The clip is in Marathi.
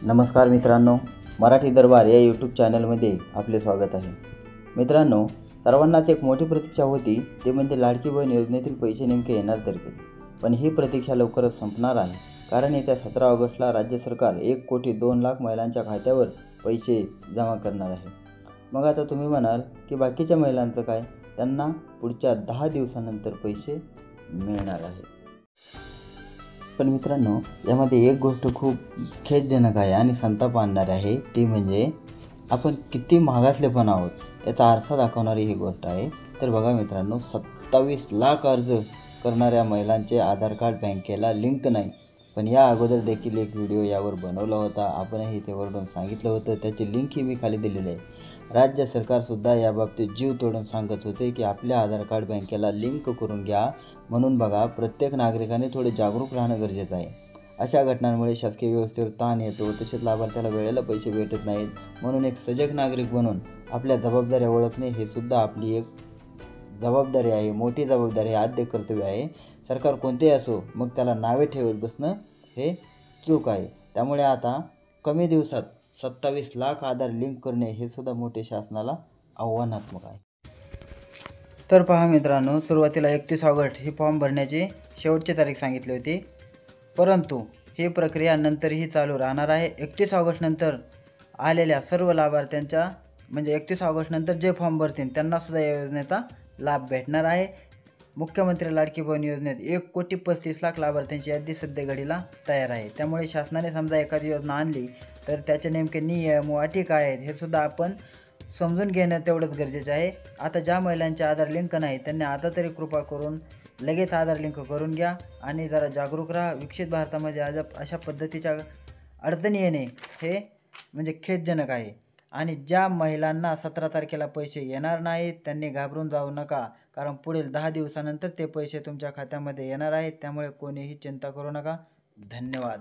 नमस्कार मित्रांनो, मराठी दरबार या यूट्यूब चॅनलमध्ये आपले स्वागत आहे। मित्रांनो, सर्वांनाच एक मोठी प्रतीक्षा होती, ते म्हणजे लाडकी बहीण योजनेतील पैसे नेमके येणार तर कधी। पण ही प्रतीक्षा लवकरच संपणार आहे, कारण येत्या 17 ऑगस्टला राज्य सरकार 1,02,00,000 महिलांच्या खात्यावर पैसे जमा करणार आहे। मग आता तुम्ही म्हणाल की बाकीच्या महिलांचं काय? त्यांना पुढच्या 10 दिवसानंतर पैसे मिळणार आहेत। पण मित्रांनो, यामध्ये एक गोष्ट खूप खेदजनक आहे आणि संताप आणणारी आहे, ती म्हणजे आपण किती मागासले पण आहोत याचा आरसा दाखवणारी ही गोष्ट आहे। तर बघा मित्रांनो, 27 लाख अर्ज करणाऱ्या महिलांचे आधार कार्ड बँकेला लिंक नाही। पण या अगोदर देखील एक व्हिडिओ यावर बनवला होता, आपणही ते वरडून सांगितलं होतं, त्याची लिंकही मी खाली दिलेली आहे। राज्य सरकारसुद्धा याबाबतीत जीव तोडून सांगत होते की आपल्या आधार कार्ड बँकेला लिंक करून घ्या। म्हणून बघा, प्रत्येक नागरिकाने थोडे जागरूक राहणं गरजेचं आहे। अशा घटनांमुळे शासकीय व्यवस्थेवर ताण येतो, तसेच लाभार्थ्याला वेळेला पैसे भेटत नाहीत। म्हणून एक सजग नागरिक बनून आपल्या जबाबदाऱ्या ओळखणे हे सुद्धा आपली एक जबाबदारी आहे, मोठी जबाबदारी आहे, आद्य कर्तव्य आहे। सरकार कोणतेही असो, मग त्याला नावे ठेवत बसणं हे चूक आहे। त्यामुळे आता कमी दिवसात 27 लाख आधार लिंक करणे हे सुद्धा मोठे शासनाला आव्हानात्मक आहे। तर पहा मित्रांनो, सुरुवातीला 31 ऑगस्ट ही फॉर्म भरण्याची शेवटची तारीख सांगितली होती, परंतु ही प्रक्रिया नंतरही चालू राहणार आहे। 31 ऑगस्ट नंतर आलेल्या सर्व लाभार्थ्यांच्या म्हणजे 31 ऑगस्ट नंतर जे फॉर्म भरतील त्यांना सुद्धा या योजनेचा लाभ भेटणार आहे। मुख्यमंत्री लाडकी बहीण योजनेत 1,35,00,000 लाभार्थ्यांची यादी सध्या घडीला तयार आहे। त्यामुळे शासनाने समजा एखादी योजना आणली तर त्याचे नेमके नियम व अटी काय आहेत हे सुद्धा आपण समजून घेणं तेवढंच गरजेचं आहे। आता ज्या महिलांचे आधार लिंक नाही त्यांनी आता तरी कृपा करून लगेच आधार लिंक करून घ्या आणि जरा जागरूक राहा। विकसित भारतामध्ये आज अशा पद्धतीच्या अडचणी येणे हे म्हणजे खेदजनक आहे। आणि ज्या महिलांना 17 तारखेला पैसे येणार नाहीत त्यांनी घाबरून जाऊ नका, कारण पुढील 10 दिवसानंतर ते पैसे तुमच्या खात्यामध्ये येणार आहेत। त्यामुळे कोणीही चिंता करू नका। धन्यवाद।